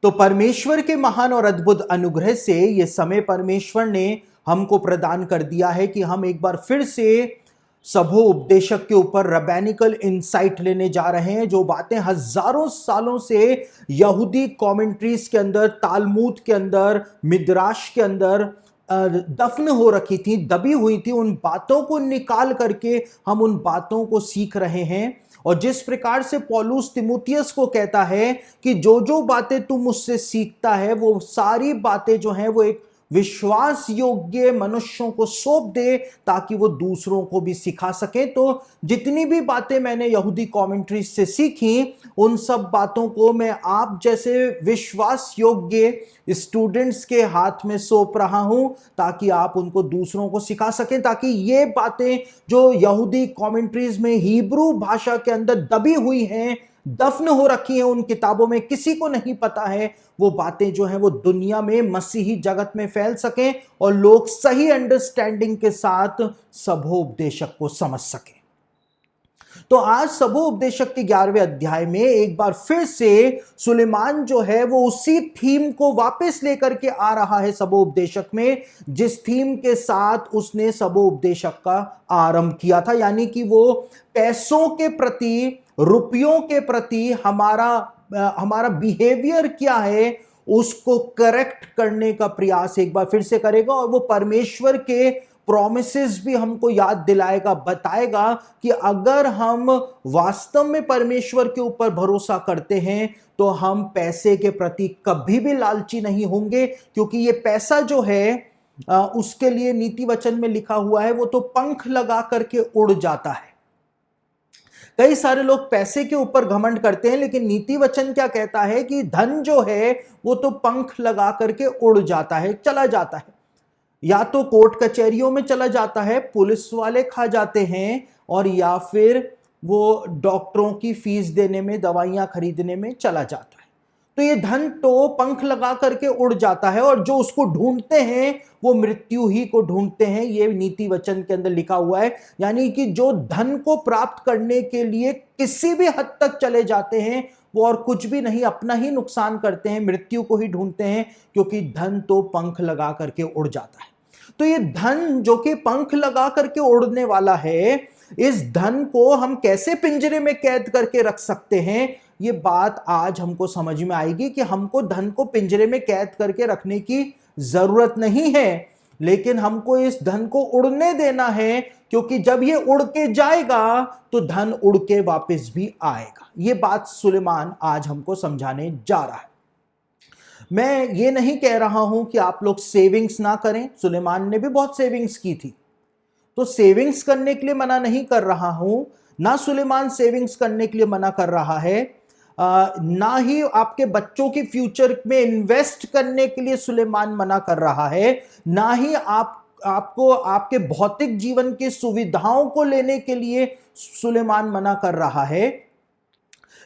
तो परमेश्वर के महान और अद्भुत अनुग्रह से ये समय परमेश्वर ने हमको प्रदान कर दिया है कि हम एक बार फिर से सबो उपदेशक के ऊपर रबैनिकल इंसाइट लेने जा रहे हैं, जो बातें हजारों सालों से यहूदी कमेंट्रीज के अंदर, तालमूद के अंदर, मिद्राश के अंदर दफन हो रखी थी, दबी हुई थी, उन बातों को निकाल करके हम उन बातों को सीख रहे हैं। और जिस प्रकार से पौलुस तिमुथियुस को कहता है कि जो जो बातें तू मुझसे सीखता है वो सारी बातें जो हैं वो एक विश्वास योग्य मनुष्यों को सौंप दे ताकि वो दूसरों को भी सिखा सके। तो जितनी भी बातें मैंने यहूदी कमेंट्री से सीखी उन सब बातों को मैं आप जैसे विश्वास योग्य स्टूडेंट्स के हाथ में सौंप रहा हूं ताकि आप उनको दूसरों को सिखा सकें, ताकि ये बातें जो यहूदी कमेंट्रीज में हिब्रू भाषा के अंदर दबी हुई हैं, दफन हो रखी हैं, उन किताबों में किसी को नहीं पता है, वो बातें जो हैं वो दुनिया में मसीही जगत में फैल सकें और लोग सही अंडरस्टैंडिंग के साथ सबोपदेशक को समझ सकें। तो आज सबोपदेशक के 11वें अध्याय में एक बार फिर से सुलेमान जो है वो उसी थीम को वापस लेकर के आ रहा है सबोपदेशक में, जिस थीम के साथ उसने सबोपदेशक का आरंभ किया था, यानी कि वो पैसों के प्रति, रुपयों के प्रति हमारा बिहेवियर क्या है उसको करेक्ट करने का प्रयास एक बार फिर से करेगा। और वो परमेश्वर के प्रॉमिसेस भी हमको याद दिलाएगा, बताएगा कि अगर हम वास्तव में परमेश्वर के ऊपर भरोसा करते हैं तो हम पैसे के प्रति कभी भी लालची नहीं होंगे, क्योंकि ये पैसा जो है उसके लिए नीति वचन में लिखा हुआ है वो तो पंख लगा करके उड़ जाता है। कई सारे लोग पैसे के ऊपर घमंड करते हैं, लेकिन नीति वचन क्या कहता है कि धन जो है वो तो पंख लगा करके उड़ जाता है, चला जाता है, या तो कोर्ट कचहरियों में चला जाता है, पुलिस वाले खा जाते हैं, और या फिर वो डॉक्टरों की फीस देने में, दवाइयां खरीदने में चला जाता है। तो ये धन तो पंख लगा करके उड़ जाता है और जो उसको ढूंढते हैं वो मृत्यु ही को ढूंढते हैं, ये नीति वचन के अंदर लिखा हुआ है। यानी कि जो धन को प्राप्त करने के लिए किसी भी हद तक चले जाते हैं वो और कुछ भी नहीं, अपना ही नुकसान करते हैं, मृत्यु को ही ढूंढते हैं, क्योंकि धन तो पंख लगा करके उड़ जाता है। तो ये धन जो कि पंख लगा करके उड़ने वाला है, इस धन को हम कैसे पिंजरे में कैद करके रख सकते हैं, ये बात आज हमको समझ में आएगी कि हमको धन को पिंजरे में कैद करके रखने की जरूरत नहीं है, लेकिन हमको इस धन को उड़ने देना है, क्योंकि जब ये उड़ के जाएगा तो धन उड़ के वापस भी आएगा। ये बात सुलेमान आज हमको समझाने जा रहा है। मैं ये नहीं कह रहा हूं कि आप लोग सेविंग्स ना करें, सुलेमान ने भी बहुत सेविंग्स की थी, तो सेविंग्स करने के लिए मना नहीं कर रहा हूं, ना सुलेमान सेविंग्स करने के लिए मना कर रहा है, ना ही आपके बच्चों के फ्यूचर में इन्वेस्ट करने के लिए सुलेमान मना कर रहा है, ना ही आपको आपके भौतिक जीवन की सुविधाओं को लेने के लिए सुलेमान मना कर रहा है,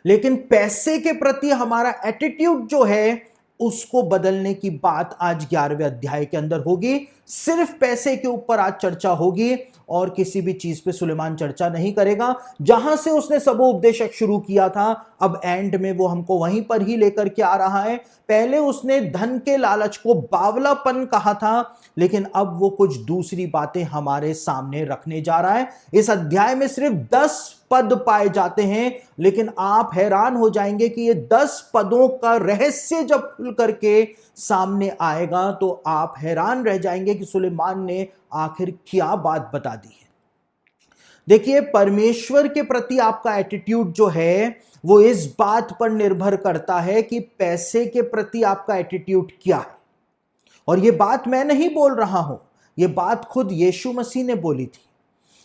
लेकिन पैसे के प्रति हमारा एटीट्यूड जो है उसको बदलने की बात आज 11वें अध्याय के अंदर होगी। सिर्फ पैसे के ऊपर आज चर्चा होगी और किसी भी चीज पे सुलेमान चर्चा नहीं करेगा। जहां से उसने सबोपदेशक शुरू किया था, अब एंड में वो हमको वहीं पर ही लेकर के आ रहा है। पहले उसने धन के लालच को बावलापन कहा था, लेकिन अब वो कुछ दूसरी बातें हमारे सामने रखने जा रहा है। इस अध्याय में सिर्फ 10 पद पाए जाते हैं, लेकिन आप हैरान हो जाएंगे कि ये 10 पदों का रहस्य जब खुल करके सामने आएगा तो आप हैरान रह जाएंगे कि सुलेमान ने आखिर क्या बात बता दी है। देखिए, परमेश्वर के प्रति आपका एटीट्यूड जो है वो इस बात पर निर्भर करता है कि पैसे के प्रति आपका एटीट्यूड क्या है। और ये बात मैं नहीं बोल रहा हूं, ये बात खुद यीशु मसीह ने बोली थी।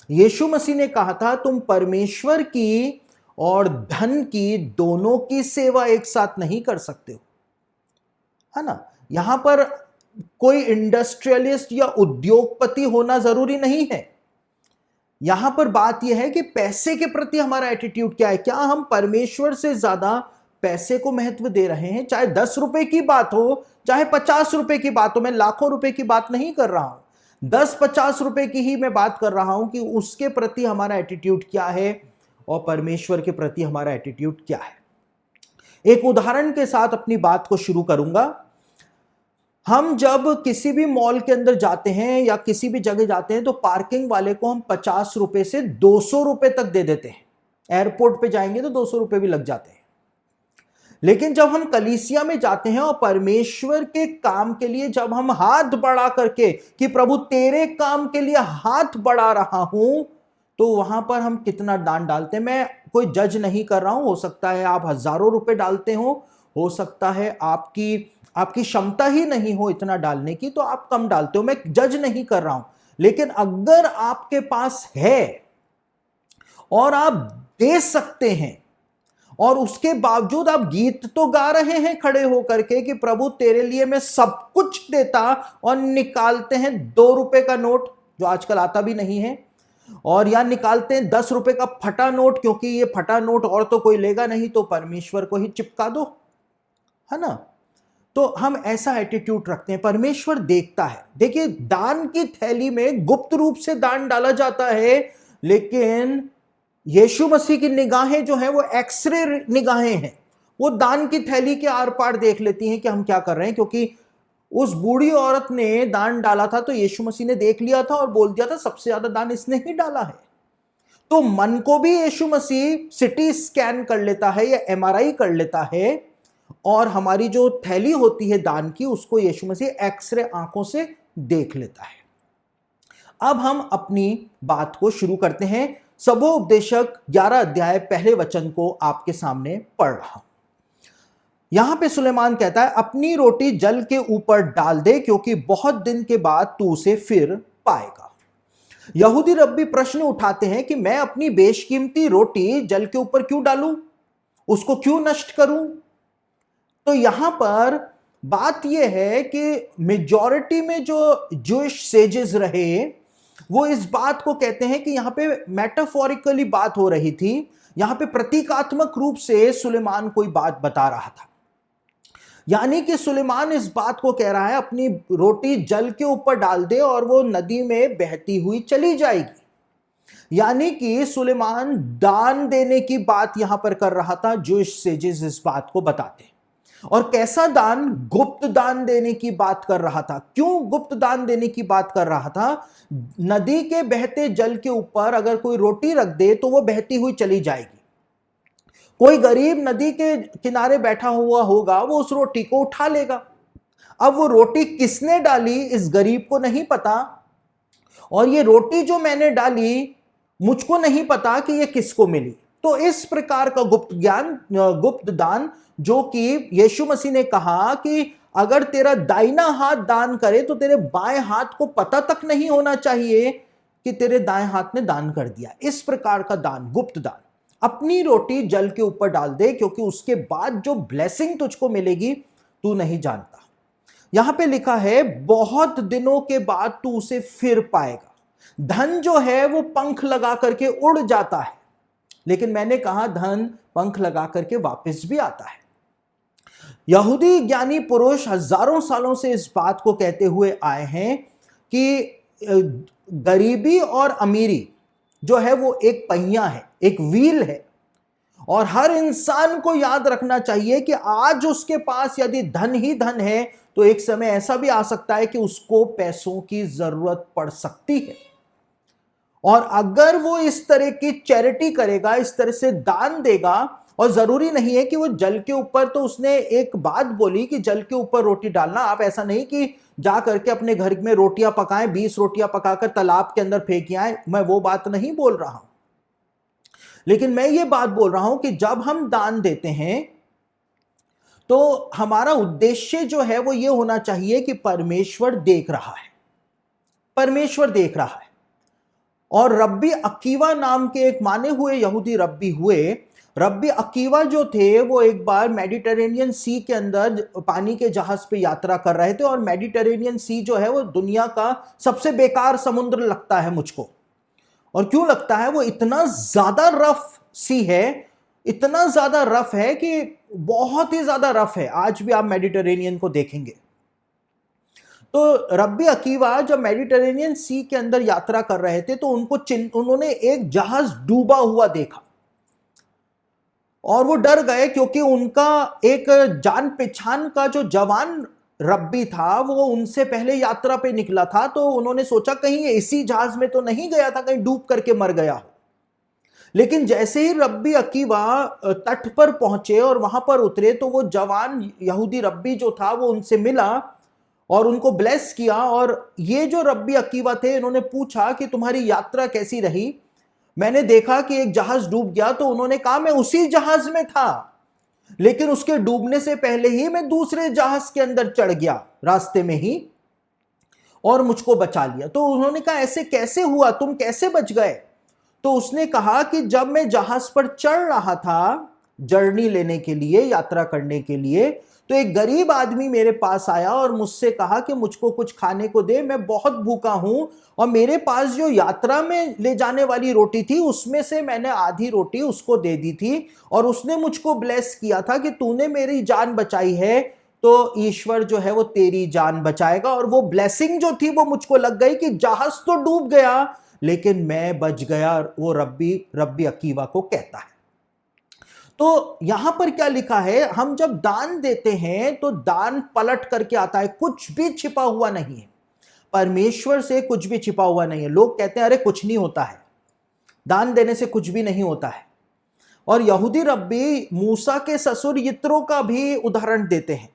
यीशु मसीह ने कहा था, तुम परमेश्वर की और धन की दोनों की सेवा एक साथ नहीं कर सकते हो, है ना। यहां पर कोई इंडस्ट्रियलिस्ट या उद्योगपति होना जरूरी नहीं है। यहां पर बात यह है कि पैसे के प्रति हमारा एटीट्यूड क्या है। क्या हम परमेश्वर से ज्यादा पैसे को महत्व दे रहे हैं, चाहे 10 रुपए की बात हो, चाहे 50 रुपए की बात हो। मैं लाखों रुपए की बात नहीं कर रहा हूं, 10-50 रुपए की ही मैं बात कर रहा हूं कि उसके प्रति हमारा एटीट्यूड क्या है और परमेश्वर के प्रति हमारा एटीट्यूड क्या है। एक उदाहरण के साथ अपनी बात को शुरू करूंगा। हम जब किसी भी मॉल के अंदर जाते हैं या किसी भी जगह जाते हैं तो पार्किंग वाले को हम 50 रुपए से 200 रुपए तक दे देते हैं। एयरपोर्ट पे जाएंगे तो 200 रुपए भी लग जाते हैं। लेकिन जब हम कलीसिया में जाते हैं और परमेश्वर के काम के लिए जब हम हाथ बढ़ा करके कि प्रभु तेरे काम के लिए हाथ बढ़ा रहा हूं, तो वहां पर हम कितना दान डालते हैं। मैं कोई जज नहीं कर रहा हूं, हो सकता है आप हजारों रुपए डालते हो सकता है आपकी क्षमता ही नहीं हो इतना डालने की तो आप कम डालते हो, मैं जज नहीं कर रहा हूं। लेकिन अगर आपके पास है और आप दे सकते हैं और उसके बावजूद आप गीत तो गा रहे हैं खड़े होकर के कि प्रभु तेरे लिए मैं सब कुछ देता, और निकालते हैं 2 रुपए का नोट जो आजकल आता भी नहीं है, और या निकालते हैं 10 रुपए का फटा नोट क्योंकि ये फटा नोट और तो कोई लेगा नहीं तो परमेश्वर को ही चिपका दो, है ना। तो हम ऐसा एटीट्यूड रखते हैं, परमेश्वर देखता है। देखिए, दान की थैली में गुप्त रूप से दान डाला जाता है, लेकिन यीशु मसीह की निगाहें जो है वो एक्सरे निगाहें हैं। वो दान की थैली के आर पार देख लेती हैं कि हम क्या कर रहे हैं, क्योंकि उस बूढ़ी औरत ने दान डाला था तो यीशु मसीह ने देख लिया था और बोल दिया था सबसे ज्यादा दान इसने ही डाला है। तो मन को भी यीशु मसीह सिटी स्कैन कर लेता है या एमआरआई कर लेता है, और हमारी जो थैली होती है दान की उसको यीशु मसीह एक्सरे आंखों से देख लेता है। अब हम अपनी बात को शुरू करते हैं। सबोपदेशक 11 अध्याय पहले वचन को आपके सामने पढ़ रहा हूं। यहां पे सुलेमान कहता है, अपनी रोटी जल के ऊपर डाल दे क्योंकि बहुत दिन के बाद तू उसे फिर पाएगा। यहूदी रब्बी प्रश्न उठाते हैं कि मैं अपनी बेशकीमती रोटी जल के ऊपर क्यों डालूं, उसको क्यों नष्ट करूं। तो यहां पर बात यह है कि मेजॉरिटी में जो जूइश सेजेस रहे वो इस बात को कहते हैं कि यहां पे मेटाफोरिकली बात हो रही थी, यहां पे प्रतीकात्मक रूप से सुलेमान कोई बात बता रहा था। यानी कि सुलेमान इस बात को कह रहा है अपनी रोटी जल के ऊपर डाल दे और वो नदी में बहती हुई चली जाएगी। यानी कि सुलेमान दान देने की बात यहां पर कर रहा था। जूइश सेजेस इस बात को बताते हैं। और कैसा दान? गुप्त दान देने की बात कर रहा था। क्यों गुप्त दान देने की बात कर रहा था? नदी के बहते जल के ऊपर अगर कोई रोटी रख दे तो वो बहती हुई चली जाएगी। कोई गरीब नदी के किनारे बैठा हुआ होगा, वो उस रोटी को उठा लेगा। अब वो रोटी किसने डाली इस गरीब को नहीं पता, और ये रोटी जो मैंने डाली मुझको नहीं पता कि ये किसको मिली। तो इस प्रकार का गुप्त दान जो कि यीशु मसीह ने कहा कि अगर तेरा दाहिना हाथ दान करे तो तेरे बाएं हाथ को पता तक नहीं होना चाहिए कि तेरे दाएं हाथ ने दान कर दिया। इस प्रकार का दान, गुप्त दान। अपनी रोटी जल के ऊपर डाल दे क्योंकि उसके बाद जो ब्लेसिंग तुझको मिलेगी तू नहीं जानता। यहां पे लिखा है बहुत दिनों के बाद तू उसे फिर पाएगा। धन जो है वो पंख लगा करके उड़ जाता है, लेकिन मैंने कहा धन पंख लगा करके वापस भी आता है। यहूदी ज्ञानी पुरुष हजारों सालों से इस बात को कहते हुए आए हैं कि गरीबी और अमीरी जो है वो एक पहिया है, एक व्हील है, और हर इंसान को याद रखना चाहिए कि आज उसके पास यदि धन ही धन है तो एक समय ऐसा भी आ सकता है कि उसको पैसों की जरूरत पड़ सकती है। और अगर वो इस तरह की चैरिटी करेगा, इस तरह से दान देगा, और जरूरी नहीं है कि वो जल के ऊपर, तो उसने एक बात बोली कि जल के ऊपर रोटी डालना। आप ऐसा नहीं कि जा करके अपने घर में रोटियां पकाएं, 20 रोटियां पकाकर तालाब के अंदर फेंक आए, मैं वो बात नहीं बोल रहा हूं। लेकिन मैं ये बात बोल रहा हूं कि जब हम दान देते हैं तो हमारा उद्देश्य जो है वो ये होना चाहिए कि परमेश्वर देख रहा है, परमेश्वर देख रहा है। और रब्बी अकीवा नाम के एक माने हुए यहूदी रब्बी हुए। रब्बी अकीवा जो थे वो एक बार मेडिटेरेनियन सी के अंदर पानी के जहाज पे यात्रा कर रहे थे, और मेडिटेरेनियन सी जो है वो दुनिया का सबसे बेकार समुद्र लगता है मुझको। और क्यों लगता है? वो इतना ज्यादा रफ सी है, इतना ज्यादा रफ है कि बहुत ही ज्यादा रफ है। आज भी आप मेडिटेरेनियन को देखेंगे। तो रब्बी अकीवा जब मेडिटेरेनियन सी के अंदर यात्रा कर रहे थे तो उन्होंने एक जहाज डूबा हुआ देखा, और वो डर गए क्योंकि उनका एक जान पहचान का जो जवान रब्बी था वो उनसे पहले यात्रा पे निकला था। तो उन्होंने सोचा कहीं ये इसी जहाज में तो नहीं गया था, कहीं डूब करके मर गया हो। लेकिन जैसे ही रब्बी अकीवा तट पर पहुंचे और वहां पर उतरे तो वो जवान यहूदी रब्बी जो था वो उनसे मिला और उनको ब्लेस किया। और ये जो रब्बी अकीवा थे इन्होंने पूछा कि तुम्हारी यात्रा कैसी रही। मैंने देखा कि एक जहाज डूब गया। तो उन्होंने कहा मैं उसी जहाज में था, लेकिन उसके डूबने से पहले ही मैं दूसरे जहाज के अंदर चढ़ गया रास्ते में ही और मुझको बचा लिया। तो उन्होंने कहा ऐसे कैसे हुआ, तुम कैसे बच गए? तो उसने कहा कि जब मैं जहाज पर चढ़ रहा था जर्नी लेने के लिए, यात्रा करने के लिए, तो एक गरीब आदमी मेरे पास आया और मुझसे कहा कि मुझको कुछ खाने को दे, मैं बहुत भूखा हूं और मेरे पास जो यात्रा में ले जाने वाली रोटी थी उसमें से मैंने आधी रोटी उसको दे दी थी और उसने मुझको ब्लेस किया था कि तूने मेरी जान बचाई है तो ईश्वर जो है वो तेरी जान बचाएगा। और वो ब्लेसिंग जो थी वो मुझको लग गई कि जहाज तो डूब गया लेकिन मैं बच गया। वो रब्बी अकीवा को कहता है। तो यहां पर क्या लिखा है, हम जब दान देते हैं तो दान पलट करके आता है, कुछ भी छिपा हुआ नहीं है। परमेश्वर से कुछ भी छिपा हुआ नहीं है। लोग कहते हैं अरे कुछ नहीं होता है, दान देने से कुछ भी नहीं होता है। और यहूदी रब्बी मूसा के ससुर यित्रो का भी उदाहरण देते हैं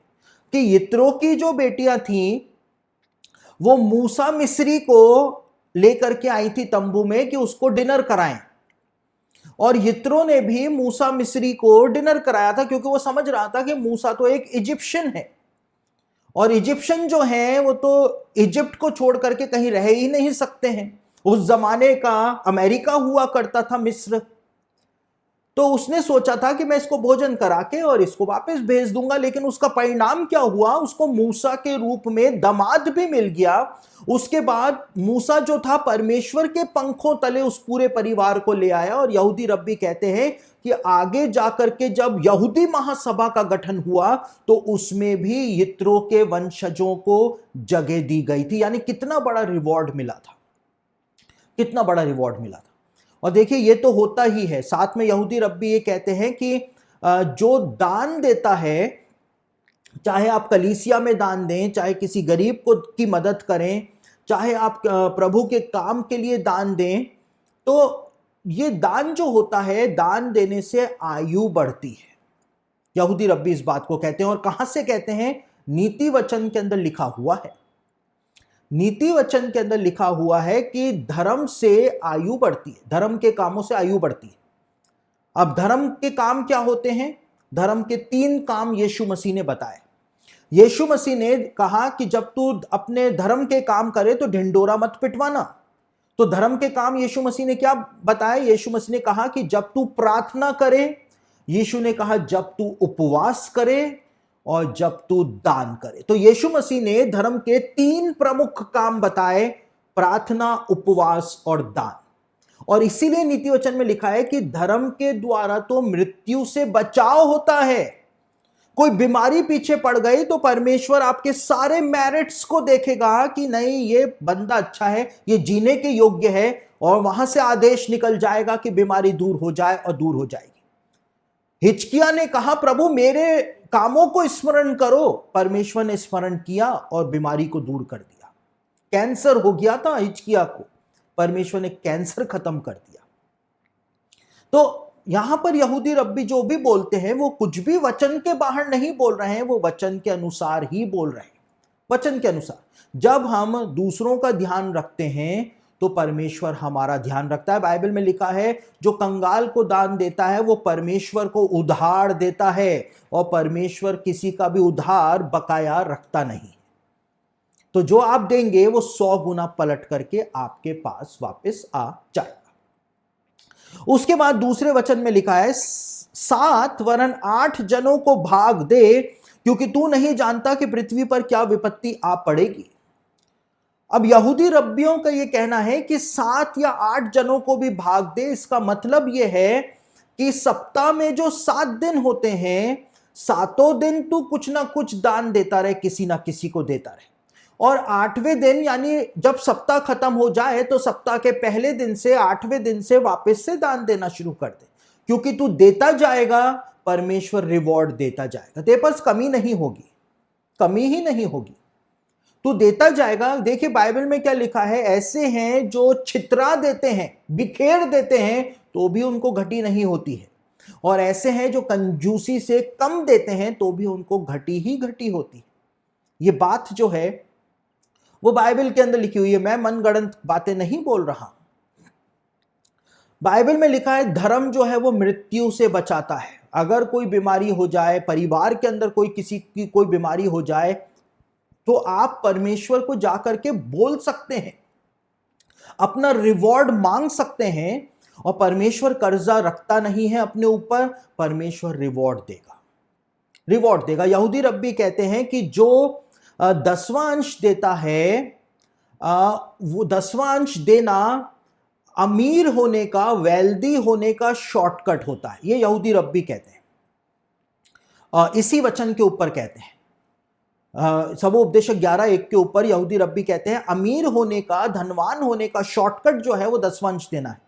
कि यित्रो की जो बेटियां थीं वो मूसा मिस्री को लेकर के आई थी तंबू में कि उसको डिनर कराएं। और यित्रो ने भी मूसा मिस्री को डिनर कराया था क्योंकि वो समझ रहा था कि मूसा तो एक इजिप्शियन है और इजिप्शियन जो है वो तो इजिप्ट को छोड़ करके कहीं रह ही नहीं सकते हैं। उस जमाने का अमेरिका हुआ करता था मिस्र। तो उसने सोचा था कि मैं इसको भोजन करा के और इसको वापस भेज दूंगा। लेकिन उसका परिणाम क्या हुआ, उसको मूसा के रूप में दामाद भी मिल गया। उसके बाद मूसा जो था परमेश्वर के पंखों तले उस पूरे परिवार को ले आया। और यहूदी रब्बी कहते हैं कि आगे जाकर के जब यहूदी महासभा का गठन हुआ तो उसमें भी यित्रो के वंशजों को जगह दी गई थी। यानी कितना बड़ा रिवॉर्ड मिला था, कितना बड़ा रिवॉर्ड मिला था। और देखिए ये तो होता ही है। साथ में यहूदी रब्बी ये कहते हैं कि जो दान देता है, चाहे आप कलीसिया में दान दें, चाहे किसी गरीब को की मदद करें, चाहे आप प्रभु के काम के लिए दान दें, तो ये दान जो होता है, दान देने से आयु बढ़ती है। यहूदी रब्बी इस बात को कहते हैं। और कहां से कहते हैं? नीति वचन के अंदर लिखा हुआ है। नीति वचन के अंदर लिखा हुआ है कि धर्म से आयु बढ़ती है, धर्म के कामों से आयु बढ़ती है। अब धर्म के काम क्या होते हैं? धर्म के 3 काम यीशु मसीह ने बताए। यीशु मसीह ने कहा कि जब तू अपने धर्म के काम करे तो ढिंडोरा मत पिटवाना। तो धर्म के काम यीशु मसीह ने क्या बताए? यीशु मसीह ने कहा कि जब तू प्रार्थना करे, यीशु ने कहा जब तू उपवास करे और जब तू दान करे। तो यीशु मसीह ने धर्म के 3 प्रमुख काम बताए, प्रार्थना, उपवास और दान। और इसीलिए नीति वचन में लिखा है कि धर्म के द्वारा तो मृत्यु से बचाव होता है। कोई बीमारी पीछे पड़ गई तो परमेश्वर आपके सारे मेरिट्स को देखेगा कि नहीं ये बंदा अच्छा है, ये जीने के योग्य है, और वहां से आदेश निकल जाएगा कि बीमारी दूर हो जाए और दूर हो जाएगी। हिजकिय्याह ने कहा प्रभु मेरे कामों को स्मरण करो। परमेश्वर ने स्मरण किया और बीमारी को दूर कर दिया। कैंसर हो गया था हिजकिय्याह को, परमेश्वर ने कैंसर खत्म कर दिया। तो यहां पर यहूदी रब्बी जो भी बोलते हैं वो कुछ भी वचन के बाहर नहीं बोल रहे हैं, वो वचन के अनुसार ही बोल रहे हैं, वचन के अनुसार। जब हम दूसरों का ध्यान रखते हैं तो परमेश्वर हमारा ध्यान रखता है। बाइबल में लिखा है जो कंगाल को दान देता है वो परमेश्वर को उधार देता है, और परमेश्वर किसी का भी उधार बकाया रखता नहीं। तो जो आप देंगे वो 100 गुना पलट करके आपके पास वापस आ जाएगा। उसके बाद दूसरे वचन में लिखा है 7 वरन 8 जनों को भाग दे, क्योंकि तू नहीं जानता कि पृथ्वी पर क्या विपत्ति आ पड़ेगी। अब यहूदी रब्बियों का यह कहना है कि 7 या 8 जनों को भी भाग दे। इसका मतलब यह है कि सप्ताह में जो 7 दिन होते हैं, 7 दिन तू कुछ ना कुछ दान देता रहे, किसी ना किसी को देता रहे। और 8वें दिन यानी जब सप्ताह खत्म हो जाए तो सप्ताह के पहले दिन से 8वें दिन से वापस से दान देना शुरू कर दे, क्योंकि तू देता जाएगा, परमेश्वर रिवॉर्ड देता जाएगा। तेरे पास कमी नहीं होगी, कमी ही नहीं होगी, तू देता जाएगा। देखिए बाइबल में क्या लिखा है, ऐसे हैं जो छितरा देते हैं, बिखेर देते हैं, तो भी उनको घटी नहीं होती है, और ऐसे हैं जो कंजूसी से कम देते हैं तो भी उनको घटी ही घटी होती है। ये बात जो है वो बाइबल के अंदर लिखी हुई है, मैं मनगढ़ंत बातें नहीं बोल रहा। बाइबल में लिखा है धर्म जो है वो मृत्यु से बचाता है। अगर कोई बीमारी हो जाए, परिवार के अंदर कोई किसी की कोई बीमारी हो जाए, तो आप परमेश्वर को जाकर के बोल सकते हैं, अपना रिवॉर्ड मांग सकते हैं, और परमेश्वर कर्जा रखता नहीं है अपने ऊपर, परमेश्वर रिवॉर्ड देगा, रिवॉर्ड देगा। यहूदी रब्बी कहते हैं कि जो 10वां अंश देता है, वो 10वां अंश देना अमीर होने का, वेल्दी होने का शॉर्टकट होता है। ये यहूदी रब्बी कहते हैं, इसी वचन के ऊपर कहते हैं, सबोपदेशक 11:1 के ऊपर यहूदी रब्बी कहते हैं अमीर होने का, धनवान होने का शॉर्टकट जो है वो 10वां अंश देना है।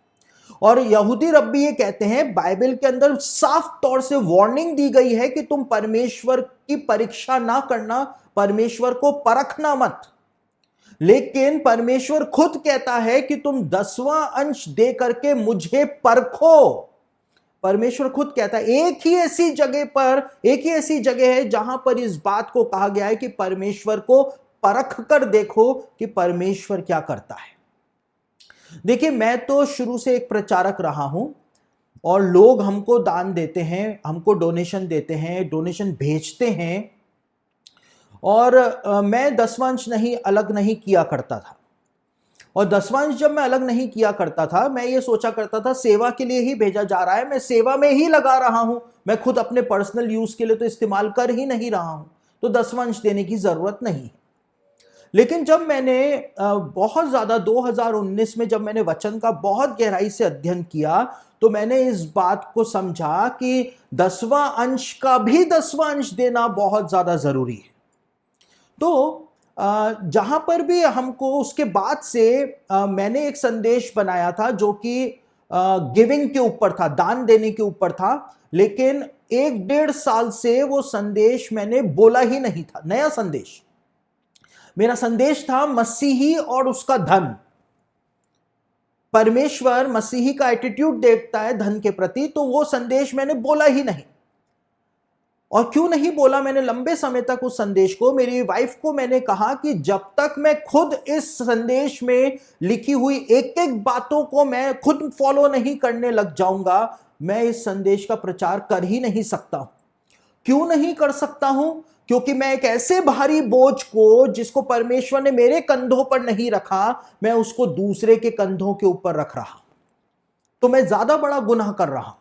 और यहूदी रब्बी ये कहते हैं, बाइबल के अंदर साफ तौर से वार्निंग दी गई है कि तुम परमेश्वर की परीक्षा ना करना, परमेश्वर को परखना मत। लेकिन परमेश्वर खुद कहता है कि तुम 10वां अंश दे करके मुझे परखो। परमेश्वर खुद कहता है, एक ही ऐसी जगह है जहां पर इस बात को कहा गया है कि परमेश्वर को परख कर देखो कि परमेश्वर क्या करता है। देखिए मैं तो शुरू से एक प्रचारक रहा हूं, और लोग हमको दान देते हैं, हमको डोनेशन देते हैं, डोनेशन भेजते हैं, और मैं 10वां अंश अलग नहीं किया करता था। और 10वां अंश जब मैं अलग नहीं किया करता था, मैं ये सोचा करता था सेवा के लिए ही भेजा जा रहा है, मैं सेवा में ही लगा रहा हूं, मैं खुद अपने पर्सनल यूज के लिए तो इस्तेमाल कर ही नहीं रहा हूं, तो 10वां अंश देने की जरूरत नहीं। लेकिन जब मैंने बहुत ज्यादा 2019 में जब मैंने वचन का बहुत गहराई से अध्ययन किया, तो मैंने इस बात को समझा कि 10वां अंश का भी 10वां अंश देना बहुत ज्यादा जरूरी है। तो जहां पर भी हमको, उसके बाद से मैंने एक संदेश बनाया था जो कि गिविंग के ऊपर था, दान देने के ऊपर था, लेकिन 1-1.5 साल से वो संदेश मैंने बोला ही नहीं था। नया संदेश, मेरा संदेश था मसीही और उसका धन। परमेश्वर मसीही का एटीट्यूड देखता है धन के प्रति, तो वो संदेश मैंने बोला ही नहीं। और क्यों नहीं बोला मैंने लंबे समय तक उस संदेश को, मेरी वाइफ को मैंने कहा कि जब तक मैं खुद इस संदेश में लिखी हुई एक एक बातों को मैं खुद फॉलो नहीं करने लग जाऊंगा, मैं इस संदेश का प्रचार कर ही नहीं सकता हूं। क्यों नहीं कर सकता हूं? क्योंकि मैं एक ऐसे भारी बोझ को, जिसको परमेश्वर ने मेरे कंधों पर नहीं रखा, मैं उसको दूसरे के कंधों के ऊपर रख रहा, तो मैं ज्यादा बड़ा गुनाह कर रहा।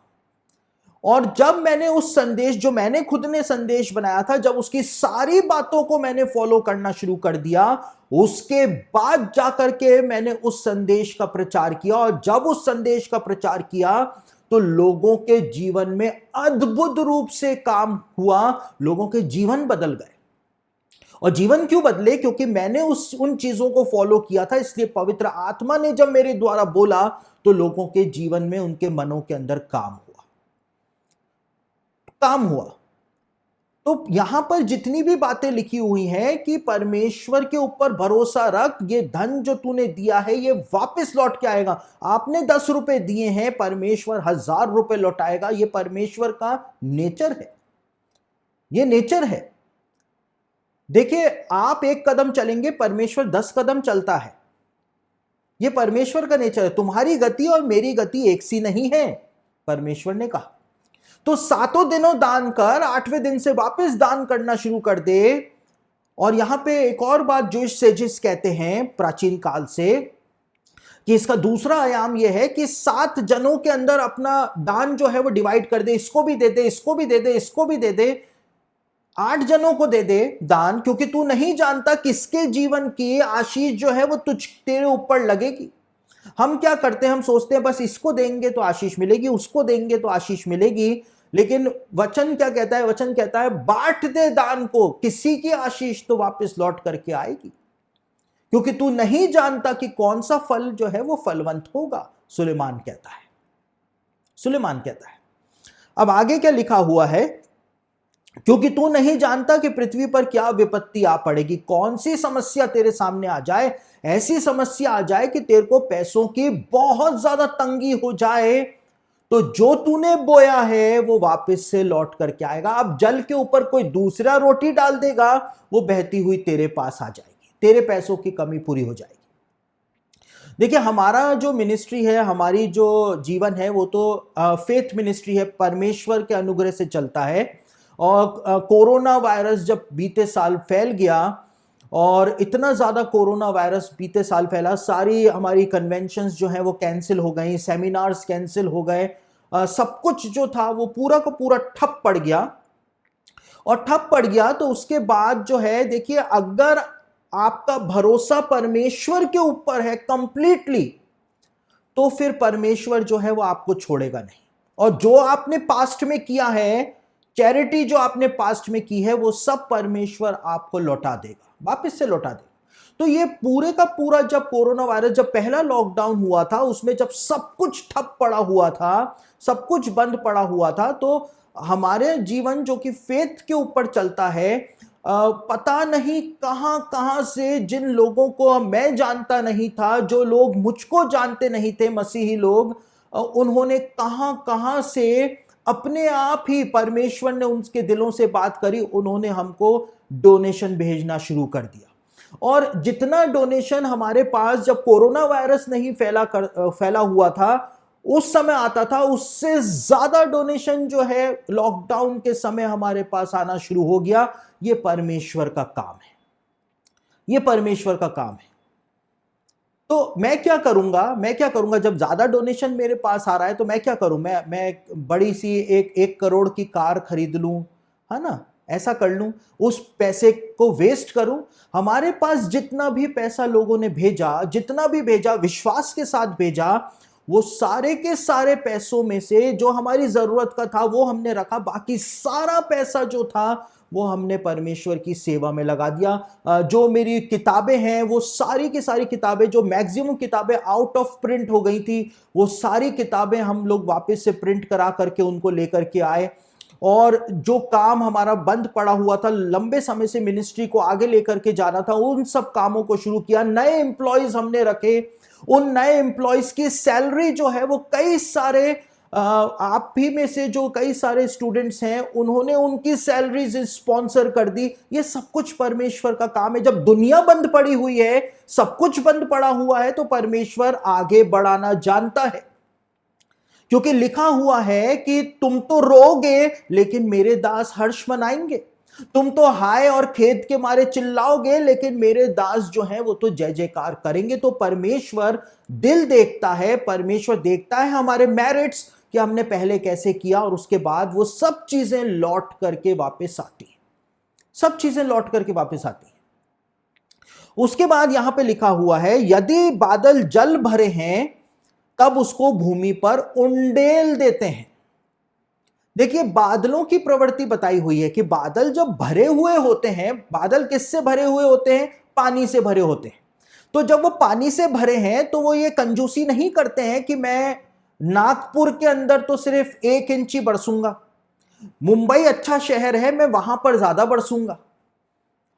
और जब मैंने उस संदेश, जो मैंने खुद ने संदेश बनाया था, जब उसकी सारी बातों को मैंने फॉलो करना शुरू कर दिया, उसके बाद जाकर के मैंने उस संदेश का प्रचार किया। और जब उस संदेश का प्रचार किया तो लोगों के जीवन में अद्भुत रूप से काम हुआ, लोगों के जीवन बदल गए। और जीवन क्यों बदले? क्योंकि मैंने उन चीजों को फॉलो किया था, इसलिए पवित्र आत्मा ने जब मेरे द्वारा बोला तो लोगों के जीवन में, उनके मनों के अंदर काम हुआ। तो यहां पर जितनी भी बातें लिखी हुई हैं कि परमेश्वर के ऊपर भरोसा रख, ये धन जो तूने दिया है ये वापस लौट के आएगा। आपने 10 रुपए दिए हैं, परमेश्वर 1000 रुपए लौटाएगा। ये परमेश्वर का नेचर है, ये नेचर है। देखिए आप 1 कदम चलेंगे, परमेश्वर 10 कदम चलता है। ये परमेश्वर का नेचर है। तुम्हारी गति और मेरी गति एक सी नहीं है, परमेश्वर ने कहा। तो 7 दिनों दान कर, 8वें दिन से वापस दान करना शुरू कर दे। और यहां पे एक और बात जूइश सेजिस कहते हैं प्राचीन काल से, कि इसका दूसरा आयाम यह है कि 7 जनों के अंदर अपना दान जो है वो डिवाइड कर दे, इसको भी दे दे, इसको भी दे दे, इसको भी दे दे। 8 जनों को दे दे दान, क्योंकि तू नहीं जानता किसके जीवन की आशीष जो है वो तेरे ऊपर लगेगी। हम क्या करते हैं, हम सोचते हैं बस इसको देंगे तो आशीष मिलेगी, उसको देंगे तो आशीष मिलेगी। लेकिन वचन क्या कहता है? वचन कहता है बांट दे दान को, किसी की आशीष तो वापस लौट करके आएगी, क्योंकि तू नहीं जानता कि कौन सा फल जो है वो फलवंत होगा। सुलेमान कहता है। अब आगे क्या लिखा हुआ है, क्योंकि तू नहीं जानता कि पृथ्वी पर क्या विपत्ति आ पड़ेगी, कौन सी समस्या तेरे सामने आ जाए, ऐसी समस्या आ जाए कि तेरे को पैसों की बहुत ज्यादा तंगी हो जाए, तो जो तूने बोया है वो वापस से लौट करके आएगा। अब जल के ऊपर कोई दूसरा रोटी डाल देगा, वो बहती हुई तेरे पास आ जाएगी, तेरे पैसों की कमी पूरी हो जाएगी। देखिए, हमारा जो मिनिस्ट्री है, हमारी जो जीवन है, वो तो फेथ मिनिस्ट्री है, परमेश्वर के अनुग्रह से चलता है। और कोरोना वायरस जब बीते साल फैल गया, और इतना ज़्यादा कोरोना वायरस बीते साल फैला, सारी हमारी कन्वेंशंस जो हैं वो कैंसिल हो गई, सेमिनार्स कैंसिल हो गए, सब कुछ जो था वो पूरा का पूरा ठप पड़ गया। और ठप पड़ गया तो उसके बाद जो है, देखिए, अगर आपका भरोसा परमेश्वर के ऊपर है कंप्लीटली, तो फिर परमेश्वर जो है वो आपको छोड़ेगा नहीं। और जो आपने पास्ट में किया है, चैरिटी जो आपने पास्ट में की है, वो सब परमेश्वर आपको लौटा देगा, वापस से लौटा देगा। तो ये पूरे का पूरा, जब कोरोना वायरस, जब पहला लॉकडाउन हुआ था, उसमें जब सब कुछ ठप पड़ा हुआ था, सब कुछ बंद पड़ा हुआ था, तो हमारे जीवन जो कि फेथ के ऊपर चलता है, पता नहीं कहां कहां से जिन लोगों को मैं जानता नहीं था, जो लोग मुझको जानते नहीं थे, मसीही लोग, उन्होंने कहां कहां से अपने आप ही, परमेश्वर ने उनके दिलों से बात करी, उन्होंने हमको डोनेशन भेजना शुरू कर दिया। और जितना डोनेशन हमारे पास जब कोरोना वायरस नहीं फैला हुआ था उस समय आता था, उससे ज्यादा डोनेशन जो है लॉकडाउन के समय हमारे पास आना शुरू हो गया। ये परमेश्वर का काम है, ये परमेश्वर का काम है। तो मैं क्या करूंगा जब ज्यादा डोनेशन मेरे पास आ रहा है, तो मैं क्या करूं? मैं बड़ी सी 1 करोड़ की कार खरीद लूं, है ना, ऐसा कर लूं, उस पैसे को वेस्ट करूं? हमारे पास जितना भी पैसा लोगों ने भेजा, जितना भी भेजा, विश्वास के साथ भेजा, वो सारे के सारे पैसों में से जो हमारी जरूरत का था वो हमने रखा, बाकी सारा पैसा जो था वो हमने परमेश्वर की सेवा में लगा दिया। जो मेरी किताबें हैं, वो सारी की सारी किताबें, जो मैक्सिमम किताबें आउट ऑफ प्रिंट हो गई थी, वो सारी किताबें हम लोग वापस से प्रिंट करा करके उनको लेकर के आए। और जो काम हमारा बंद पड़ा हुआ था, लंबे समय से मिनिस्ट्री को आगे लेकर के जाना था, उन सब कामों को शुरू किया। नए एम्प्लॉयज हमने रखे, उन नए एम्प्लॉयज की सैलरी जो है वो कई सारे, आप भी में से जो कई सारे स्टूडेंट्स हैं, उन्होंने उनकी सैलरीज स्पॉन्सर कर दी। ये सब कुछ परमेश्वर का काम है। जब दुनिया बंद पड़ी हुई है, सब कुछ बंद पड़ा हुआ है, तो परमेश्वर आगे बढ़ाना जानता है, क्योंकि लिखा हुआ है कि तुम तो रोगे लेकिन मेरे दास हर्ष मनाएंगे, तुम तो हाय और खेद के मारे चिल्लाओगे लेकिन मेरे दास जो हैं वो तो जय जयकार करेंगे। तो परमेश्वर दिल देखता है, परमेश्वर देखता है हमारे मेरिट्स कि हमने पहले कैसे किया, और उसके बाद वो सब चीजें लौट करके वापस आती हैं, सब चीजें लौट करके वापस आती हैं। उसके बाद यहां पे लिखा हुआ है, यदि बादल जल भरे हैं तब उसको भूमि पर उंडेल देते हैं। देखिए, बादलों की प्रवृत्ति बताई हुई है कि बादल जब भरे हुए होते हैं, बादल किससे भरे हुए होते हैं? पानी से भरे होते हैं। तो जब वो पानी से भरे हैं तो वो ये कंजूसी नहीं करते हैं कि मैं नागपुर के अंदर तो सिर्फ 1 इंच ही बरसूंगा, मुंबई अच्छा शहर है, मैं वहां पर ज्यादा बरसूंगा,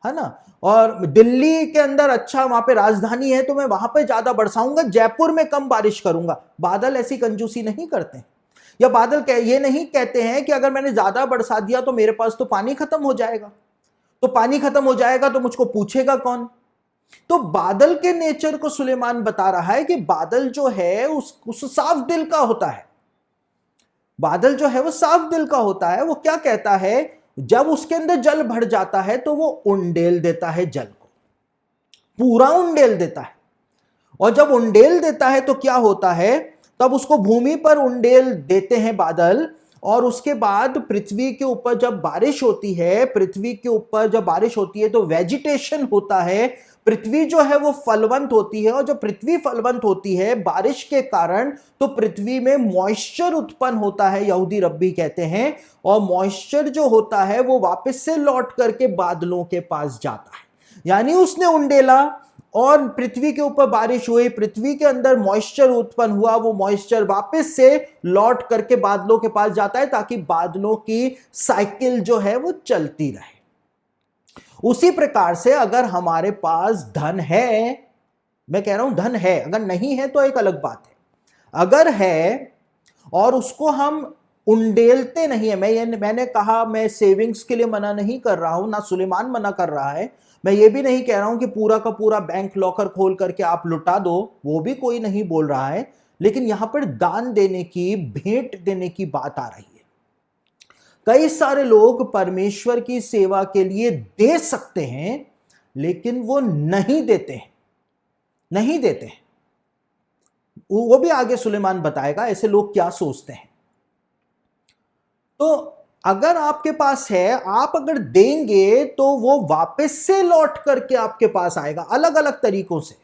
है ना, और दिल्ली के अंदर अच्छा, वहां पे राजधानी है तो मैं वहां पे ज्यादा बरसाऊंगा, जयपुर में कम बारिश करूंगा। बादल ऐसी कंजूसी नहीं करते हैं। या बादल ये नहीं कहते हैं कि अगर मैंने ज्यादा बरसा दिया तो मेरे पास तो पानी खत्म हो जाएगा, तो पानी खत्म हो जाएगा तो मुझको पूछेगा कौन। तो बादल के नेचर को सुलेमान बता रहा है कि बादल जो है उस साफ दिल का होता है, बादल जो है वो साफ दिल का होता है। वो क्या कहता है, जब उसके अंदर जल भर जाता है तो वो उंडेल देता है, जल को पूरा उंडेल देता है। और जब उंडेल देता है तो क्या होता है, तब उसको भूमि पर उंडेल देते हैं बादल। और उसके बाद पृथ्वी के ऊपर जब बारिश होती है, पृथ्वी के ऊपर जब बारिश होती है तो वेजिटेशन होता है, पृथ्वी जो है वो फलवंत होती है। और जब पृथ्वी फलवंत होती है बारिश के कारण, तो पृथ्वी में मॉइस्चर उत्पन्न होता है, यहूदी रब्बी कहते हैं। और मॉइस्चर जो होता है वो वापस से लौट करके बादलों के पास जाता है। यानी उसने उंडेला, और पृथ्वी के ऊपर बारिश हुई, पृथ्वी के अंदर मॉइस्चर उत्पन्न हुआ, वो मॉइस्चर वापस से लौट करके बादलों के पास जाता है ताकि बादलों की साइकिल जो है वो चलती रहे। उसी प्रकार से अगर हमारे पास धन है, मैं कह रहा हूं धन है, अगर नहीं है तो एक अलग बात है, अगर है और उसको हम उंडेलते नहीं है, मैंने कहा मैं सेविंग्स के लिए मना नहीं कर रहा हूं, ना सुलेमान मना कर रहा है, मैं ये भी नहीं कह रहा हूं कि पूरा का पूरा बैंक लॉकर खोल करके आप लुटा दो, वो भी कोई नहीं बोल रहा है, लेकिन यहां पर दान देने की, भेंट देने की बात आ रही है। कई सारे लोग परमेश्वर की सेवा के लिए दे सकते हैं लेकिन वो नहीं देते हैं, नहीं देते हैं। वो भी आगे सुलेमान बताएगा ऐसे लोग क्या सोचते हैं। तो अगर आपके पास है, आप अगर देंगे तो वो वापस से लौट करके आपके पास आएगा अलग अलग तरीकों से।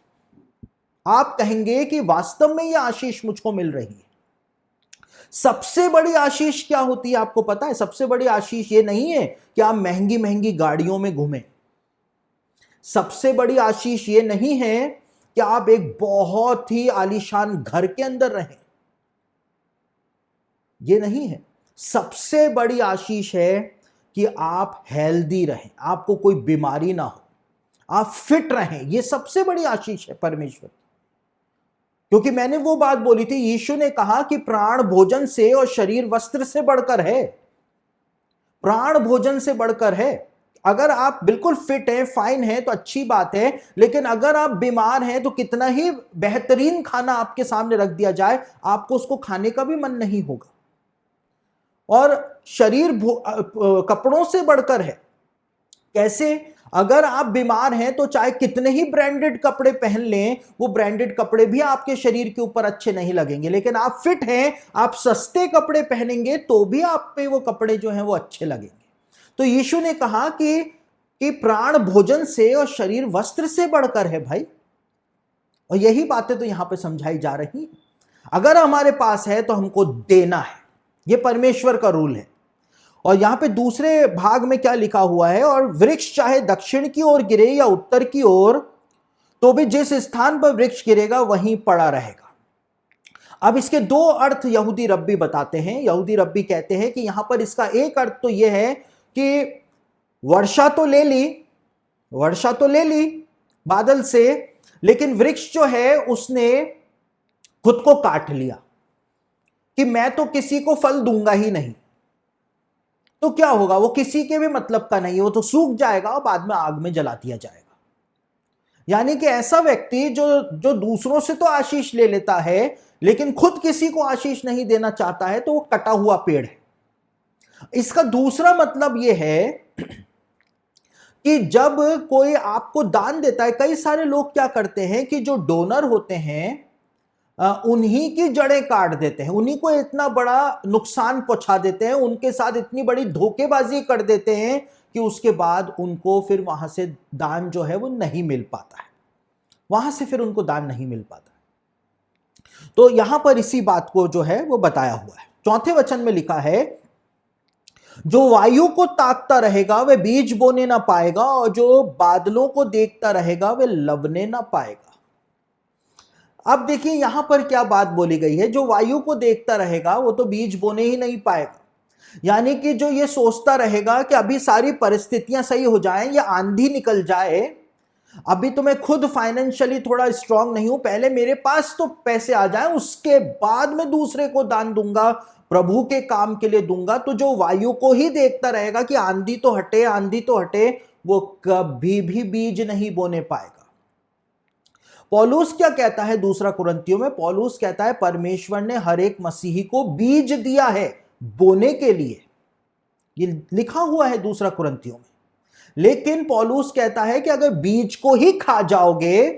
आप कहेंगे कि वास्तव में ये आशीष मुझको मिल रही है। सबसे बड़ी आशीष क्या होती है आपको पता है? सबसे बड़ी आशीष ये नहीं है कि आप महंगी महंगी गाड़ियों में घूमें। सबसे बड़ी आशीष ये नहीं है कि आप एक बहुत ही आलीशान घर के अंदर रहें, ये नहीं है। सबसे बड़ी आशीष है कि आप हेल्दी रहें, आपको कोई बीमारी ना हो, आप फिट रहें। ये सबसे बड़ी आशीष है परमेश्वर। क्योंकि मैंने वो बात बोली थी, यीशु ने कहा कि प्राण भोजन से और शरीर वस्त्र से बढ़कर है। प्राण भोजन से बढ़कर है। अगर आप बिल्कुल फिट हैं, फाइन हैं तो अच्छी बात है, लेकिन अगर आप बीमार हैं तो कितना ही बेहतरीन खाना आपके सामने रख दिया जाए, आपको उसको खाने का भी मन नहीं होगा। और शरीर कपड़ों से बढ़कर है। कैसे? अगर आप बीमार हैं तो चाहे कितने ही ब्रांडेड कपड़े पहन लें, वो ब्रांडेड कपड़े भी आपके शरीर के ऊपर अच्छे नहीं लगेंगे। लेकिन आप फिट हैं, आप सस्ते कपड़े पहनेंगे तो भी आप पे वो कपड़े जो हैं वो अच्छे लगेंगे। तो यीशु ने कहा कि प्राण भोजन से और शरीर वस्त्र से बढ़कर है भाई। और यही बातें तो यहां पे समझाई जा रही हैं। अगर हमारे पास है तो हमको देना है, ये परमेश्वर का रूल है। और यहां पे दूसरे भाग में क्या लिखा हुआ है? और वृक्ष चाहे दक्षिण की ओर गिरे या उत्तर की ओर, तो भी जिस स्थान पर वृक्ष गिरेगा वहीं पड़ा रहेगा। अब इसके दो अर्थ यहूदी रब्बी बताते हैं। यहूदी रब्बी कहते हैं कि यहां पर इसका एक अर्थ तो यह है कि वर्षा तो ले ली, वर्षा तो ले ली बादल से, लेकिन वृक्ष जो है उसने खुद को काट लिया कि मैं तो किसी को फल दूंगा ही नहीं। तो क्या होगा? वो किसी के भी मतलब का नहीं है, वो तो सूख जाएगा और बाद में आग में जला दिया जाएगा। यानी कि ऐसा व्यक्ति जो दूसरों से तो आशीष ले लेता है लेकिन खुद किसी को आशीष नहीं देना चाहता है, तो वो कटा हुआ पेड़ है। इसका दूसरा मतलब यह है कि जब कोई आपको दान देता है, कई सारे लोग क्या करते हैं कि जो डोनर होते हैं उन्हीं की जड़ें काट देते हैं, उन्हीं को इतना बड़ा नुकसान पहुंचा देते हैं, उनके साथ इतनी बड़ी धोखेबाजी कर देते हैं कि उसके बाद उनको फिर वहां से दान जो है वो नहीं मिल पाता है, वहां से फिर उनको दान नहीं मिल पाता। तो यहां पर इसी बात को जो है वो बताया हुआ है। चौथे वचन में लिखा है, जो वायु को ताकता रहेगा वह बीज बोने ना पाएगा, और जो बादलों को देखता रहेगा वह लवने ना पाएगा। अब देखिए यहां पर क्या बात बोली गई है, जो वायु को देखता रहेगा वो तो बीज बोने ही नहीं पाएगा। यानी कि जो ये सोचता रहेगा कि अभी सारी परिस्थितियां सही हो जाएं या आंधी निकल जाए, अभी तो मैं खुद फाइनेंशियली थोड़ा स्ट्रांग नहीं हूं, पहले मेरे पास तो पैसे आ जाएं उसके बाद मैं दूसरे को दान दूंगा, प्रभु के काम के लिए दूंगा। तो जो वायु को ही देखता रहेगा कि आंधी तो हटे, आंधी तो हटे, वो कभी भी बीज नहीं बोने पाएगा। पौलुस क्या कहता है दूसरा कुरिन्थियों में? पौलुस कहता है परमेश्वर ने हर एक मसीही को बीज दिया है बोने के लिए, ये लिखा हुआ है दूसरा कुरिन्थियों में। लेकिन पौलुस कहता है कि अगर बीज को ही खा जाओगे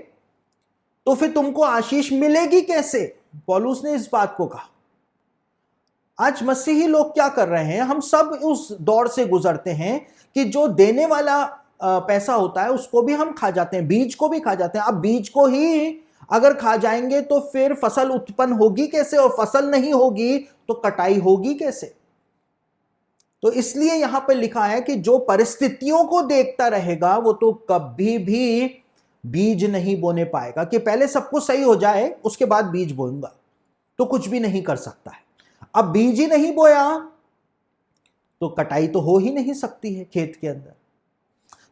तो फिर तुमको आशीष मिलेगी कैसे? पौलुस ने इस बात को कहा। आज मसीही लोग क्या कर रहे हैं? हम सब उस दौर से गुजरते हैं कि जो देने वाला पैसा होता है उसको भी हम खा जाते हैं, बीज को भी खा जाते हैं। अब बीज को ही अगर खा जाएंगे तो फिर फसल उत्पन्न होगी कैसे? और फसल नहीं होगी तो कटाई होगी कैसे? तो इसलिए यहां पर लिखा है कि जो परिस्थितियों को देखता रहेगा वो तो कभी भी बीज नहीं बोने पाएगा कि पहले सब कुछ सही हो जाए उसके बाद बीज बोऊंगा, तो कुछ भी नहीं कर सकता है। अब बीज ही नहीं बोया तो कटाई तो हो ही नहीं सकती है खेत के अंदर।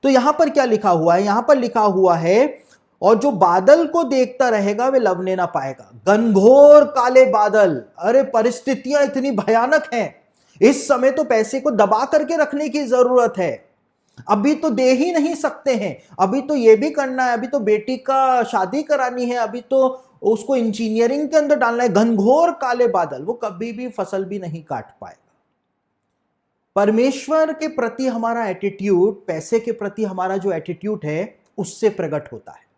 तो यहां पर क्या लिखा हुआ है? यहां पर लिखा हुआ है, और जो बादल को देखता रहेगा वे लवने ना पाएगा। घनघोर काले बादल, अरे परिस्थितियां इतनी भयानक हैं, इस समय तो पैसे को दबा करके रखने की जरूरत है। अभी तो दे ही नहीं सकते हैं, अभी तो ये भी करना है, अभी तो बेटी का शादी करानी है, अभी तो उसको इंजीनियरिंग के अंदर डालना है। घनघोर काले बादल, वो कभी भी फसल भी नहीं काट पाएगा। परमेश्वर के प्रति हमारा एटीट्यूड, पैसे के प्रति हमारा जो एटीट्यूड है उससे प्रकट होता है।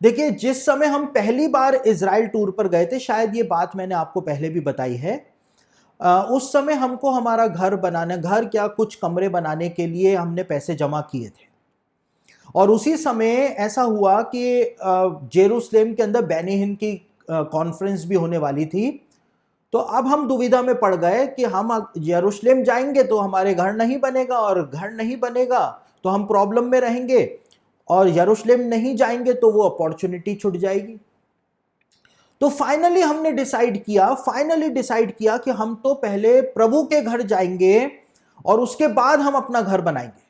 देखिए, जिस समय हम पहली बार इजराइल टूर पर गए थे, शायद ये बात मैंने आपको पहले भी बताई है, उस समय हमको हमारा घर बनाने, घर क्या कुछ कमरे बनाने के लिए हमने पैसे जमा किए थे। और उसी समय ऐसा हुआ कि जेरूसलेम के अंदर बेनिहिन की कॉन्फ्रेंस भी होने वाली थी। तो अब हम दुविधा में पड़ गए कि हम यरूशलेम जाएंगे तो हमारे घर नहीं बनेगा, और घर नहीं बनेगा तो हम प्रॉब्लम में रहेंगे, और यरूशलेम नहीं जाएंगे तो वो अपॉर्चुनिटी छूट जाएगी। तो फाइनली हमने डिसाइड किया कि हम तो पहले प्रभु के घर जाएंगे और उसके बाद हम अपना घर बनाएंगे।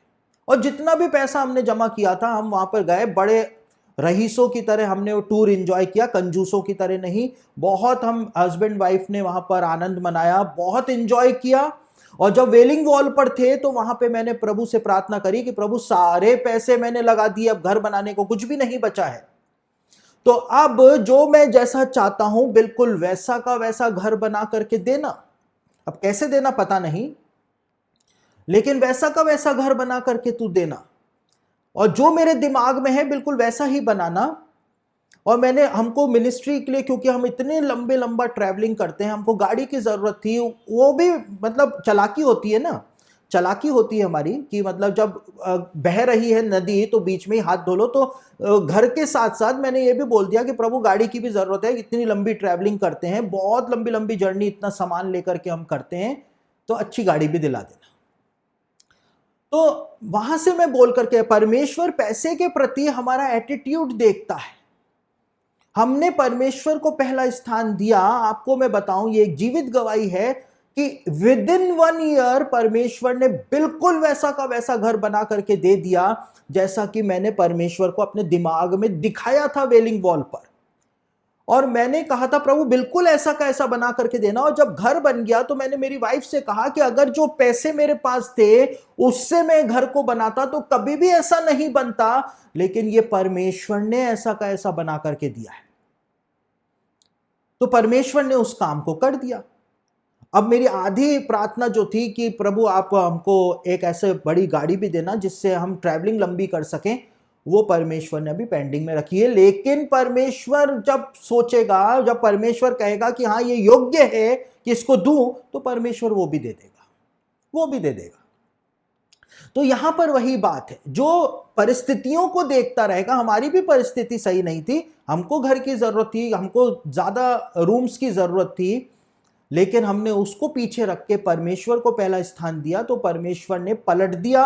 और जितना भी पैसा हमने जमा किया था, हम वहां पर गए, बड़े रईसों की तरह हमने वो टूर एंजॉय किया, कंजूसों की तरह नहीं। बहुत हम हस्बैंड वाइफ ने वहां पर आनंद मनाया, बहुत एंजॉय किया। और जब वेलिंग वॉल पर थे तो वहां पे मैंने प्रभु से प्रार्थना करी कि प्रभु, सारे पैसे मैंने लगा दिए, अब घर बनाने को कुछ भी नहीं बचा है, तो अब जो मैं जैसा चाहता हूं बिल्कुल वैसा का वैसा घर बना करके देना। अब कैसे देना पता नहीं, लेकिन वैसा का वैसा घर बना करके तू देना, और जो मेरे दिमाग में है बिल्कुल वैसा ही बनाना। और हमको मिनिस्ट्री के लिए, क्योंकि हम इतने लंबा ट्रैवलिंग करते हैं, हमको गाड़ी की जरूरत थी। वो भी मतलब चालाकी होती है ना, चालाकी होती है हमारी कि मतलब जब बह रही है नदी तो बीच में ही हाथ धो लो। तो घर के साथ साथ मैंने ये भी बोल दिया कि प्रभु, गाड़ी की भी जरूरत है, इतनी लंबी ट्रैवलिंग करते हैं, बहुत लंबी जर्नी, इतना सामान लेकर के हम करते हैं, तो अच्छी गाड़ी भी दिला देना। तो वहां से मैं बोल करके, परमेश्वर पैसे के प्रति हमारा एटीट्यूड देखता है। हमने परमेश्वर को पहला स्थान दिया। आपको मैं बताऊं, ये एक जीवित गवाही है कि विद इन 1 ईयर परमेश्वर ने बिल्कुल वैसा का वैसा घर बना करके दे दिया, जैसा कि मैंने परमेश्वर को अपने दिमाग में दिखाया था वेलिंग वॉल पर। और मैंने कहा था, प्रभु बिल्कुल ऐसा का ऐसा बना करके देना। और जब घर बन गया तो मैंने मेरी वाइफ से कहा कि अगर जो पैसे मेरे पास थे उससे मैं घर को बनाता तो कभी भी ऐसा नहीं बनता, लेकिन ये परमेश्वर ने ऐसा का ऐसा बना करके दिया है। तो परमेश्वर ने उस काम को कर दिया। अब मेरी आधी प्रार्थना जो थी कि प्रभु आप हमको एक ऐसे बड़ी गाड़ी भी देना जिससे हम ट्रैवलिंग लंबी कर सकें, वो परमेश्वर ने अभी पेंडिंग में रखी है। लेकिन परमेश्वर जब सोचेगा, जब परमेश्वर कहेगा कि हाँ ये योग्य है कि इसको दूं, तो परमेश्वर वो भी दे देगा, वो भी दे देगा। तो यहां पर वही बात है, जो परिस्थितियों को देखता रहेगा। हमारी भी परिस्थिति सही नहीं थी, हमको घर की जरूरत थी, हमको ज्यादा रूम्स की जरूरत थी, लेकिन हमने उसको पीछे रख के परमेश्वर को पहला स्थान दिया, तो परमेश्वर ने पलट दिया,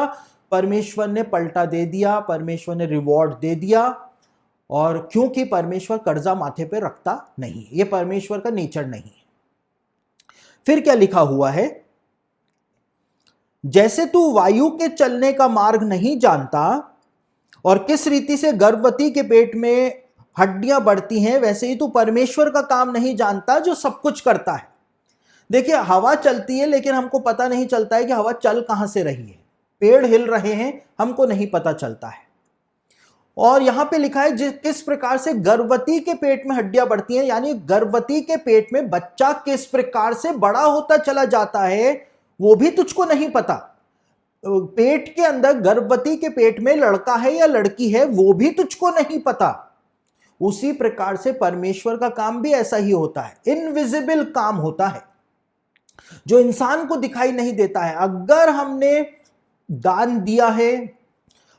परमेश्वर ने पलटा दे दिया, परमेश्वर ने रिवॉर्ड दे दिया। और क्योंकि परमेश्वर कर्जा माथे पे रखता नहीं, ये परमेश्वर का नेचर नहीं है। फिर क्या लिखा हुआ है, जैसे तू वायु के चलने का मार्ग नहीं जानता और किस रीति से गर्भवती के पेट में हड्डियां बढ़ती हैं, वैसे ही तू परमेश्वर का काम नहीं जानता जो सब कुछ करता है। देखिए, हवा चलती है लेकिन हमको पता नहीं चलता है कि हवा चल कहां से रही है। पेड़ हिल रहे हैं, हमको नहीं पता चलता है। और यहां पे लिखा है किस प्रकार से गर्भवती के पेट में हड्डियां बढ़ती हैं, यानी गर्भवती के पेट में बच्चा किस प्रकार से बड़ा होता चला जाता है वो भी तुझको नहीं पता। पेट के अंदर, गर्भवती के पेट में लड़का है या लड़की है वो भी तुझको नहीं पता। उसी प्रकार से परमेश्वर का काम भी ऐसा ही होता है, इनविजिबल काम होता है जो इंसान को दिखाई नहीं देता है। अगर हमने दान दिया है,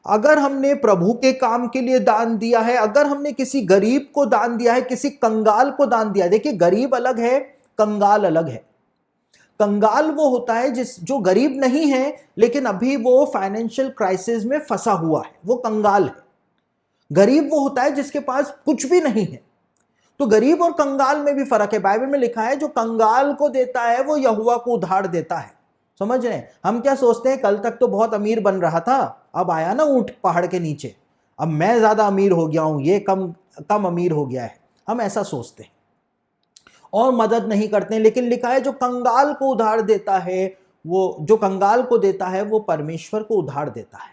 अगर हमने प्रभु के काम के लिए दान दिया है, अगर हमने किसी गरीब को दान दिया है, किसी कंगाल को दान दिया है। देखिए, गरीब अलग है, कंगाल अलग है। कंगाल वो होता है जो गरीब नहीं है लेकिन अभी वो फाइनेंशियल क्राइसिस में फंसा हुआ है, वो कंगाल है। गरीब वो होता है जिसके पास कुछ भी नहीं है। तो गरीब और कंगाल में भी फर्क है। बाइबल में लिखा है जो कंगाल को देता है वो यहोवा को उधार देता है। समझ रहे हैं? हम क्या सोचते हैं, कल तक तो बहुत अमीर बन रहा था, अब आया ना ऊंट पहाड़ के नीचे, अब मैं ज्यादा अमीर हो गया हूं, ये कम कम अमीर हो गया है। हम ऐसा सोचते हैं और मदद नहीं करते हैं। लेकिन लिखा है जो कंगाल को उधार देता है, वो जो कंगाल को देता है वो परमेश्वर को उधार देता है।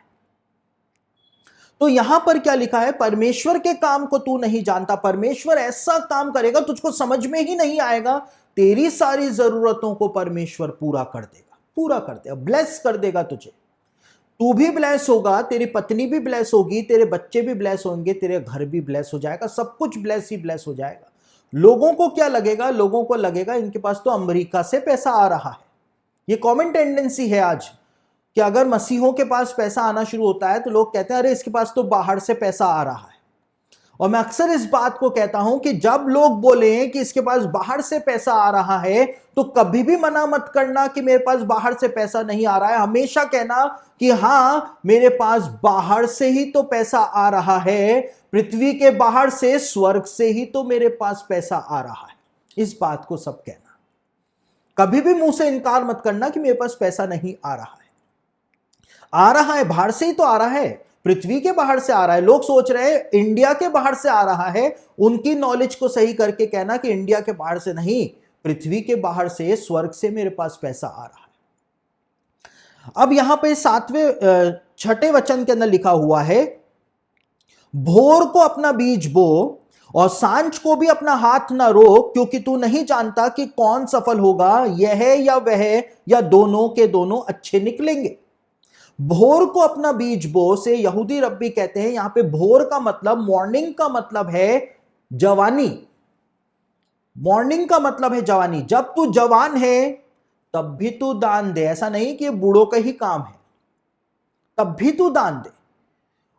तो यहां पर क्या लिखा है, परमेश्वर के काम को तू नहीं जानता, परमेश्वर ऐसा काम करेगा तुझको समझ में ही नहीं आएगा, तेरी सारी जरूरतों को परमेश्वर पूरा कर देगा, पूरा कर देगा, ब्लेस कर देगा तुझे। तू भी ब्लेस होगा, तेरी पत्नी भी ब्लेस होगी, तेरे बच्चे भी ब्लेस होंगे, तेरे घर भी ब्लेस हो जाएगा, सब कुछ ब्लेस ही ब्लेस हो जाएगा। लोगों को क्या लगेगा, लोगों को लगेगा इनके पास तो अमेरिका से पैसा आ रहा है। ये कॉमन टेंडेंसी है आज कि अगर मसीहों के पास पैसा आना शुरू होता है तो लोग कहते हैं अरे इसके पास तो बाहर से पैसा आ रहा है। और मैं अक्सर इस बात को कहता हूं कि जब लोग बोले कि इसके पास बाहर से पैसा आ रहा है तो कभी भी मना मत करना कि मेरे पास बाहर से पैसा नहीं आ रहा है। हमेशा कहना कि हां मेरे पास बाहर से ही तो पैसा आ रहा है, पृथ्वी के बाहर से, स्वर्ग से ही तो मेरे पास पैसा आ रहा है। इस बात को सब कहना, कभी भी मुंह से इनकार मत करना कि मेरे पास पैसा नहीं आ रहा है। आ रहा है, बाहर से ही तो आ रहा है, पृथ्वी के बाहर से आ रहा है। लोग सोच रहे हैं इंडिया के बाहर से आ रहा है, उनकी नॉलेज को सही करके कहना कि इंडिया के बाहर से नहीं, पृथ्वी के बाहर से, स्वर्ग से मेरे पास पैसा आ रहा है। अब यहां पे 6वें वचन के अंदर लिखा हुआ है, भोर को अपना बीज बो और सांझ को भी अपना हाथ ना रोक, क्योंकि तू नहीं जानता कि कौन सफल होगा, यह या वह, या दोनों के दोनों अच्छे निकलेंगे। भोर को अपना बीज बो से यहूदी रब्बी कहते हैं, यहां पे भोर का मतलब, मॉर्निंग का मतलब है जवानी। मॉर्निंग का मतलब है जवानी। जब तू जवान है तब भी तू दान दे। ऐसा नहीं कि बूढ़ों का ही काम है, तब भी तू दान दे।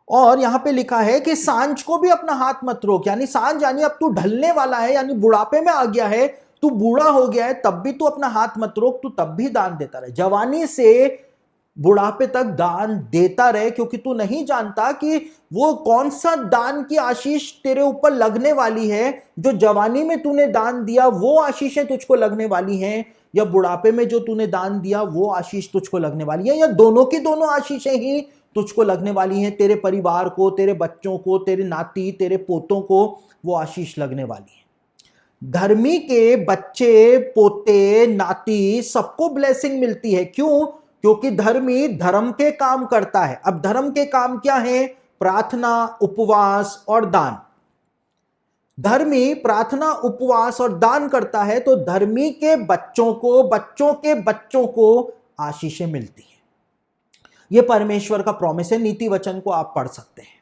और यहां पे लिखा है कि सांझ को भी अपना हाथ मत रोक, यानी सांझ यानी अब तू ढलने वाला है, यानी बुढ़ापे में आ गया है, तू बूढ़ा हो गया है, तब भी तू अपना हाथ मत रोक, तू तब भी दान देता रहे। जवानी से बुढ़ापे तक दान देता रहे, क्योंकि तू नहीं जानता कि वो कौन सा दान की आशीष तेरे ऊपर लगने वाली है। जो जवानी में तूने दान दिया वो आशीषें तुझको लगने वाली हैं, या बुढ़ापे में जो तूने दान दिया वो आशीष तुझको लगने वाली है, या दोनों की दोनों आशीषें ही तुझको लगने वाली हैं। तेरे परिवार को, तेरे बच्चों को, तेरे नाती, तेरे पोतों को वो आशीष लगने वाली है। धर्मी के बच्चे, पोते, नाती, सबको ब्लेसिंग मिलती है। क्यों? क्योंकि धर्मी धर्म के काम करता है। अब धर्म के काम क्या है? प्रार्थना, उपवास और दान। धर्मी प्रार्थना, उपवास और दान करता है तो धर्मी के बच्चों को, बच्चों के बच्चों को आशीषें मिलती हैं। यह परमेश्वर का प्रॉमिस है। नीति वचन को आप पढ़ सकते हैं।